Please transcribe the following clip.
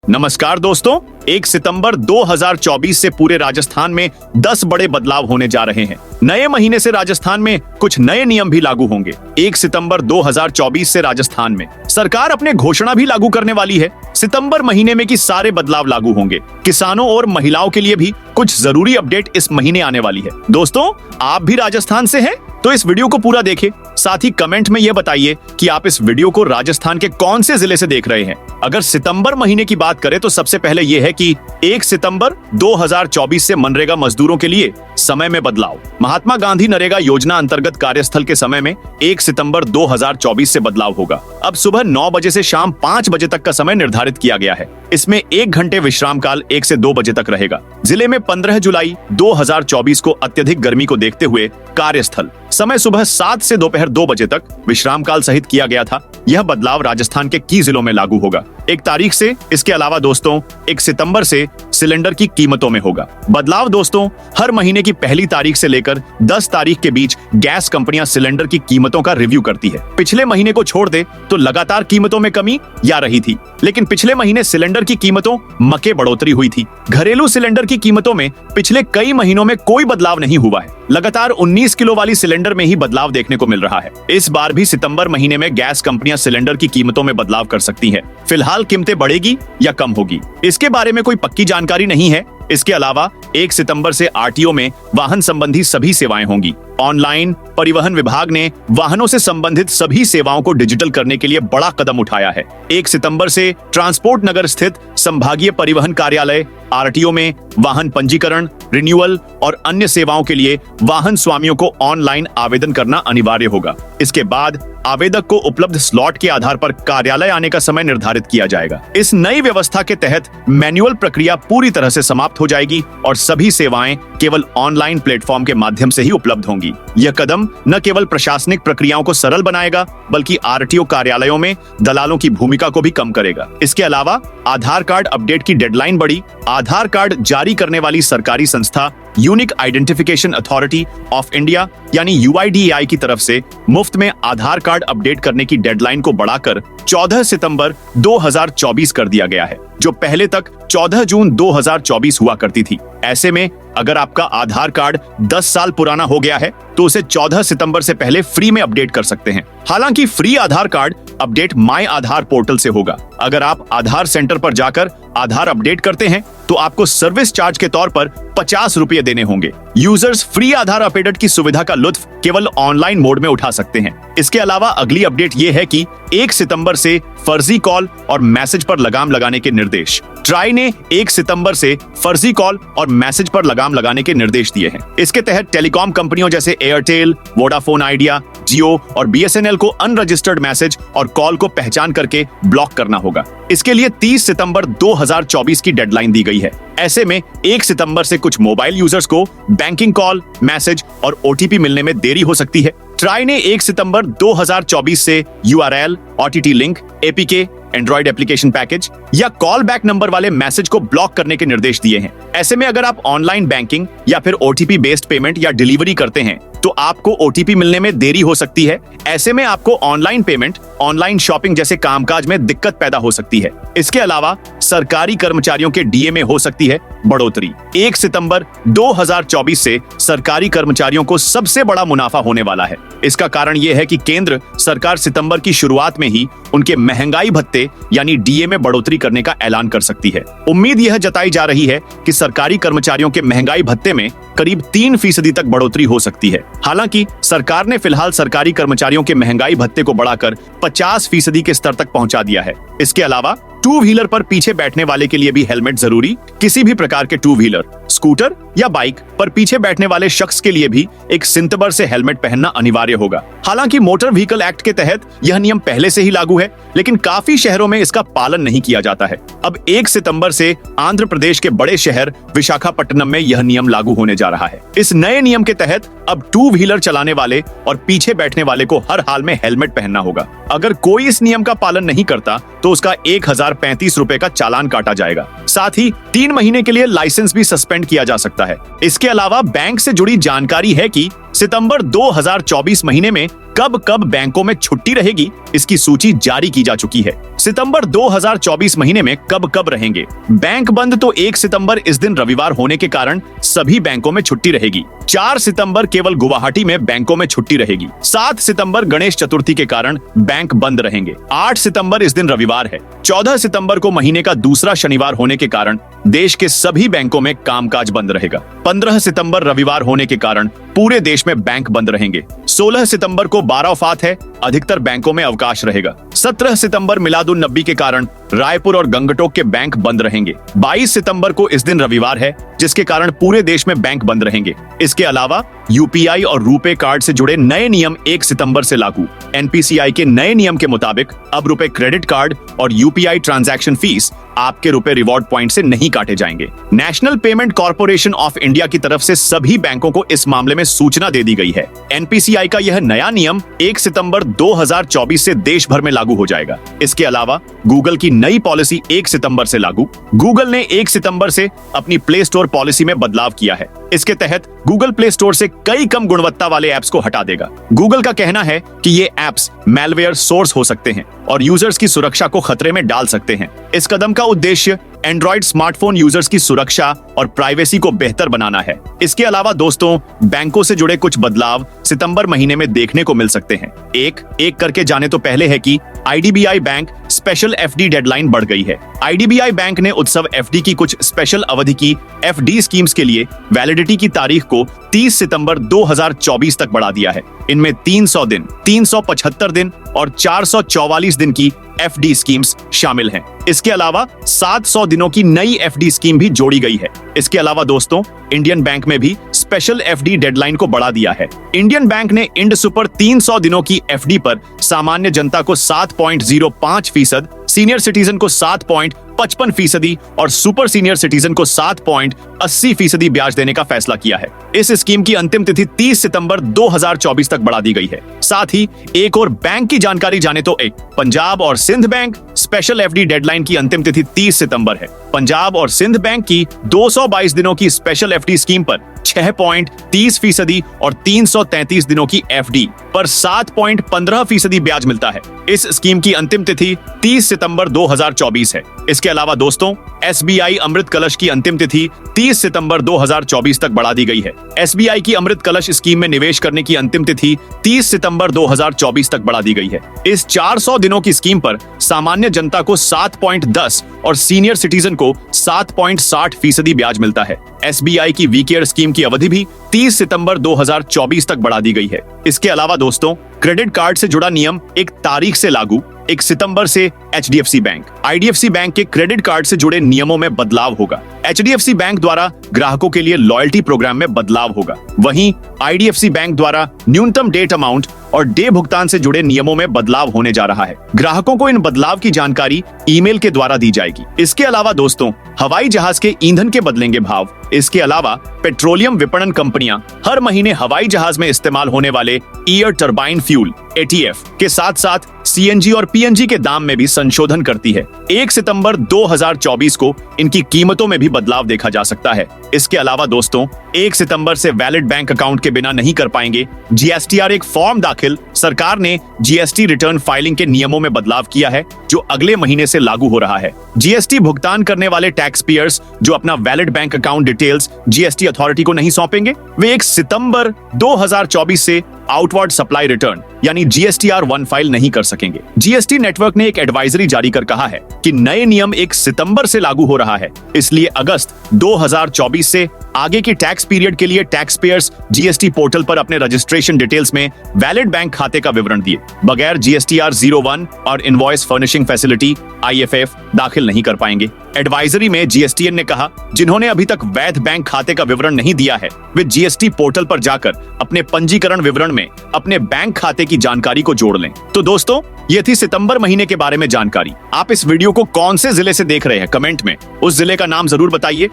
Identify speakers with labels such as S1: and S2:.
S1: नमस्कार दोस्तों, 1 सितंबर 2024 से पूरे राजस्थान में 10 बड़े बदलाव होने जा रहे हैं। नए महीने से राजस्थान में कुछ नए नियम भी लागू होंगे। 1 सितंबर 2024 से राजस्थान में सरकार अपने घोषणा भी लागू करने वाली है। सितंबर महीने में की सारे बदलाव लागू होंगे। किसानों और महिलाओं के लिए भी कुछ जरूरी अपडेट इस महीने आने वाली है। दोस्तों, आप भी राजस्थान से हैं तो इस वीडियो को पूरा देखें। साथ ही कमेंट में यह बताइए कि आप इस वीडियो को राजस्थान के कौन से जिले से देख रहे हैं। अगर सितंबर महीने की बात करें तो सबसे पहले यह है कि 1 सितंबर 2024 से मनरेगा मजदूरों के लिए समय में बदलाव। महात्मा गांधी नरेगा योजना अंतर्गत कार्यस्थल के समय में 1 सितंबर 2024 से बदलाव होगा। अब सुबह 9 बजे से शाम 5 बजे तक का समय निर्धारित किया गया है। इसमें 1 घंटे विश्राम काल 1 से 2 बजे तक रहेगा। जिले में 15 जुलाई 2024 को अत्यधिक गर्मी को देखते हुए कार्यस्थल समय सुबह 7 से दोपहर 2 बजे तक विश्राम काल सहित किया गया था। यह बदलाव राजस्थान के कई जिलों में लागू होगा 1 तारीख से। इसके अलावा दोस्तों 1 सितंबर से सिलेंडर की कीमतों में होगा बदलाव। दोस्तों, हर महीने की पहली तारीख से लेकर 10 तारीख के बीच गैस कंपनियां सिलेंडर की कीमतों का रिव्यू करती है। पिछले महीने को छोड़ दे तो लगातार कीमतों में कमी या रही थी, लेकिन पिछले महीने सिलेंडर की कीमतों मके बढ़ोतरी हुई थी। घरेलू सिलेंडर की कीमतों में पिछले कई महीनों में कोई बदलाव नहीं हुआ है। लगातार 19 किलो वाली सिलेंडर में ही बदलाव देखने को मिल रहा है। इस बार भी सितंबर महीने में गैस कंपनियां सिलेंडर की कीमतों में बदलाव कर सकती हैं। फिलहाल कीमतें बढ़ेगी या कम होगी, इसके बारे में कोई पक्की जानकारी नहीं है। इसके अलावा 1 सितंबर से आरटीओ में वाहन संबंधी सभी सेवाएं होंगी। ऑनलाइन परिवहन विभाग ने वाहनों से संबंधित सभी सेवाओं को डिजिटल करने के लिए बड़ा कदम उठाया है। 1 सितंबर से ट्रांसपोर्ट नगर स्थित संभागीय परिवहन कार्यालय आरटीओ में वाहन पंजीकरण, रिन्यूअल और अन्य सेवाओं के लिए वाहन स्वामियों को ऑनलाइन आवेदन करना अनिवार्य होगा। इसके बाद आवेदक को उपलब्ध स्लॉट के आधार पर कार्यालय आने का समय निर्धारित किया जाएगा। इस नई व्यवस्था के तहत मैनुअल प्रक्रिया पूरी तरह से समाप्त हो जाएगी और सभी सेवाएं केवल ऑनलाइन प्लेटफॉर्म के माध्यम से ही उपलब्ध होंगी। यह कदम न केवल प्रशासनिक प्रक्रियाओं को सरल बनाएगा, बल्कि आरटीओ कार्यालयों में दलालों की भूमिका को भी कम करेगा। इसके अलावा आधार कार्ड अपडेट की डेडलाइन बढ़ी। आधार कार्ड जारी करने वाली सरकारी संस्था unique identification authority of India यानी यूआईडीएआई की तरफ से मुफ्त में आधार कार्ड अपडेट करने की डेडलाइन को बढ़ाकर 14 सितंबर 2024 कर दिया गया है, जो पहले तक 14 जून 2024 हुआ करती थी। ऐसे में अगर आपका आधार कार्ड 10 साल पुराना हो गया है तो उसे 14 सितंबर से पहले फ्री में अपडेट कर सकते हैं। हालांकि free Aadhaar card update my Aadhaar portal से होगा। अगर आप आधार सेंटर पर जाकर आधार अपडेट करते हैं तो आपको सर्विस चार्ज के तौर पर 50 रुपये देने होंगे। यूजर्स फ्री आधार अपडेट की सुविधा का लुत्फ केवल ऑनलाइन मोड में उठा सकते हैं। इसके अलावा अगली अपडेट ये है कि 1 सितंबर से फर्जी कॉल और मैसेज पर लगाम लगाने के निर्देश। ट्राई ने 1 सितंबर से फर्जी कॉल और मैसेज पर लगाम लगाने के निर्देश दिए हैं। इसके तहत टेलीकॉम कंपनियों जैसे एयरटेल, वोडाफोन आइडिया, जियो और बीएसएनएल को अनरजिस्टर्ड मैसेज और कॉल को पहचान करके ब्लॉक करना होगा। इसके लिए 30 सितंबर 2024 की डेडलाइन दी गई है। ऐसे में 1 सितंबर से कुछ मोबाइल यूजर्स को बैंकिंग कॉल, मैसेज और ओटीपी मिलने में देरी हो सकती है। ट्राई ने 1 सितंबर 2024 से URL, OTT link, APK, Android application package या कॉल बैक नंबर वाले मैसेज को ब्लॉक करने के निर्देश दिए हैं। ऐसे में अगर आप ऑनलाइन बैंकिंग या फिर ओटीपी बेस्ड पेमेंट या डिलीवरी करते हैं तो आपको ओटीपी मिलने में देरी हो सकती है। ऐसे में आपको ऑनलाइन पेमेंट, ऑनलाइन शॉपिंग जैसे कामकाज में दिक्कत पैदा हो सकती है। इसके अलावा सरकारी कर्मचारियों के डीए में हो सकती है बढ़ोतरी। 1 सितंबर 2024 से सरकारी कर्मचारियों को सबसे बड़ा मुनाफा होने वाला है। इसका कारण यह है कि केंद्र सरकार सितंबर की शुरुआत में ही उनके महंगाई भत्ते यानी डीए में बढ़ोतरी करने का ऐलान कर सकती है। उम्मीद यह जताई जा रही है कि सरकारी कर्मचारियों के महंगाई भत्ते में करीब 3% तक बढ़ोतरी हो सकती है। हालांकि सरकार ने फिलहाल सरकारी कर्मचारियों के महंगाई भत्ते को बढ़ाकर 50% के स्तर तक पहुंचा दिया है। इसके अलावा 2 व्हीलर पर पीछे बैठने वाले के लिए भी हेलमेट जरूरी। किसी भी प्रकार के 2 व्हीलर, स्कूटर या बाइक पर पीछे बैठने वाले शख्स के लिए भी एक सिंतबर से हेलमेट पहनना अनिवार्य होगा। हालांकि मोटर व्हीकल एक्ट के तहत यह नियम पहले से ही लागू है, लेकिन काफी शहरों में इसका पालन नहीं किया जाता है। अब 1 सितंबर से आंध्र प्रदेश के बड़े शहर विशाखापट्टनम में यह नियम लागू होने जा रहा है। इस नए नियम के तहत अब 2 व्हीलर चलाने वाले और पीछे बैठने वाले को हर हाल में हेलमेट पहनना होगा। अगर कोई इस नियम का पालन नहीं करता तो उसका 1035 रुपए का चालान काटा जाएगा। साथ ही 3 महीने के लिए लाइसेंस भी सस्पेंड किया जा सकता है। इसके अलावा बैंक से जुड़ी जानकारी है कि सितंबर 2024 महीने में कब कब बैंकों में छुट्टी रहेगी, इसकी सूची जारी की जा चुकी है। सितंबर 2024 महीने में कब कब रहेंगे। बैंक बंद तो 1 सितंबर इस दिन रविवार होने के कारण सभी बैंकों में छुट्टी रहेगी। 4 सितंबर केवल गुवाहाटी में बैंकों में छुट्टी रहेगी। 7 सितंबर गणेश चतुर्थी के कारण बैंक बंद रहेंगे। 8 सितंबर इस दिन रविवार है। 14 सितंबर को महीने का दूसरा शनिवार होने के कारण देश के सभी बैंकों में कामकाज बंद रहेगा। 15 सितंबर रविवार होने के कारण पूरे देश में बैंक बंद रहेंगे। 16 सितंबर को बाराफात है, अधिकतर बैंकों में अवकाश रहेगा। 17 सितंबर मिलादुन नबी के कारण रायपुर और गंगटोक के बैंक बंद रहेंगे। 22 सितंबर को इस दिन रविवार है, जिसके कारण पूरे देश में बैंक बंद रहेंगे। इसके अलावा यूपीआई और रुपे कार्ड से जुड़े नए नियम 1 सितंबर से लागू। एनपीसीआई के नए नियम के मुताबिक अब रुपे क्रेडिट कार्ड और यूपीआई ट्रांजैक्शन फीस आपके रुपए रिवॉर्ड पॉइंट से नहीं काटे जाएंगे। National payment corporation of India की तरफ से सभी बैंकों को इस मामले में सूचना दे दी गई है। एनपीसीआई का यह नया नियम 1 सितंबर 2024 से देश भर में लागू हो जाएगा। इसके अलावा गूगल की नई पॉलिसी 1 सितंबर से लागू। गूगल ने 1 सितंबर से अपनी प्ले स्टोर पॉलिसी में बदलाव किया है। इसके तहत गूगल प्ले स्टोर से कई कम गुणवत्ता वाले ऐप्स को हटा देगा। गूगल का कहना है कि ये ऐप्स मैलवेयर सोर्स हो सकते हैं और यूजर्स की सुरक्षा को खतरे में डाल सकते हैं। इस कदम का उद्देश्य एंड्रॉइड स्मार्टफोन यूजर्स की सुरक्षा और प्राइवेसी को बेहतर बनाना है। इसके अलावा दोस्तों, बैंकों से जुड़े कुछ बदलाव सितंबर महीने में देखने को मिल सकते हैं। एक एक करके जाने तो पहले है कि IDBI bank special FD deadline बढ़ गई है। आईडीबीआई बैंक ने उत्सव एफडी की कुछ स्पेशल अवधि की एफडी स्कीम्स के लिए वैलिडिटी की तारीख को 30 सितंबर 2024 तक बढ़ा दिया है। इनमें 300 दिन, 375 दिन और 444 दिन की एफडी स्कीम्स शामिल हैं। इसके अलावा 700 दिनों की नई एफडी स्कीम भी जोड़ी गई है। इसके अलावा दोस्तों, इंडियन बैंक में भी स्पेशल एफडी डेडलाइन को बढ़ा दिया है। इंडियन बैंक ने इंड सुपर 300 दिनों की एफडी पर सामान्य जनता को 7.05%, सीनियर सिटीजन को 7.55% और सुपर सीनियर सिटीजन को 7.80% ब्याज देने का फैसला किया है। इस स्कीम की अंतिम तिथि 30 सितंबर 2024 तक बढ़ा दी गई है। साथ ही एक और बैंक की जानकारी जाने तो पंजाब और Sind bank special FD deadline की अंतिम तिथि 30 सितंबर है। पंजाब और सिंध बैंक की 222 दिनों की स्पेशल एफडी स्कीम पर 6.30% और 333 दिनों की एफडी पर 7.15% ब्याज मिलता है। इस स्कीम की अंतिम तिथि 30 सितंबर 2024 है। इसके अलावा दोस्तों, एसबीआई अमृत कलश की अंतिम तिथि 30 सितंबर 2024 तक बढ़ा दी गई है। एसबीआई की अमृत कलश स्कीम में निवेश करने की अंतिम तिथि 30 सितंबर 2024 तक बढ़ा दी गई है। इस 400 दिनों की स्कीम पर सामान्य जनता को 7.10 और सीनियर सिटीजन को 7.60% ब्याज मिलता है। एसबीआई की वीकेयर स्कीम की अवधि भी 30 सितंबर 2024 तक बढ़ा दी गई है। इसके अलावा दोस्तों, क्रेडिट कार्ड से जुड़ा नियम एक तारीख से लागू। 1 सितंबर से एचडीएफसी बैंक, आईडीएफसी बैंक के क्रेडिट कार्ड से जुड़े नियमों में बदलाव होगा। एचडीएफसी बैंक द्वारा ग्राहकों के लिए लॉयल्टी प्रोग्राम में बदलाव होगा। वहीं आईडीएफसी बैंक द्वारा न्यूनतम डेट अमाउंट और डे भुगतान से जुड़े नियमों में बदलाव होने जा रहा है। ग्राहकों को इन बदलाव की जानकारी ईमेल के द्वारा दी जाएगी। इसके अलावा दोस्तों, हवाई जहाज के ईंधन के बदलेंगे भाव। इसके अलावा पेट्रोलियम विपणन कंपनियां हर महीने हवाई जहाज में इस्तेमाल होने वाले एयर टरबाइन फ्यूल एटीएफ के साथ साथ सीएनजी और पीएनजी के दाम में भी संशोधन करती है। 1 सितंबर 2024 को इनकी कीमतों में भी बदलाव देखा जा सकता है। इसके अलावा दोस्तों, 1 सितंबर से वैलिड बैंक अकाउंट के बिना नहीं कर पाएंगे जीएसटीआर एक फॉर्म दाखिल। सरकार ने जीएसटी रिटर्न फाइलिंग के नियमों में बदलाव किया है, जो अगले महीने से लागू हो रहा है। जीएसटी भुगतान करने वाले टैक्स पेयर्स जो अपना valid bank account details GST authority को नहीं सौंपेंगे, वे 1 सितंबर 2024 से आउटवर्ड सप्लाई रिटर्न यानी जीएसटीआर 1 फाइल नहीं कर सकेंगे। जीएसटी नेटवर्क ने एक एडवाइजरी जारी कर कहा है कि नए नियम 1 सितंबर से लागू हो रहा है, इसलिए अगस्त 2024 से आगे की टैक्स पीरियड के लिए टैक्स पेयर्स जीएसटी पोर्टल पर अपने रजिस्ट्रेशन डिटेल्स में वैलिड बैंक खाते का विवरण दिए बगैर जीएसटीआर 01 और इनवॉइस फर्निशिंग फैसिलिटी IFF दाखिल नहीं कर पाएंगे। एडवाइजरी में जीएसटीएन ने कहा, जिन्होंने अभी तक वैध बैंक खाते का विवरण नहीं दिया है, वे जीएसटी पोर्टल पर जाकर अपने पंजीकरण विवरण में अपने बैंक खाते की जानकारी को जोड़ लें। तो दोस्तों, ये थी सितंबर महीने के बारे में जानकारी। आप इस वीडियो को कौन से जिले से देख रहे हैं, कमेंट में उस जिले का नाम जरूर बताइए।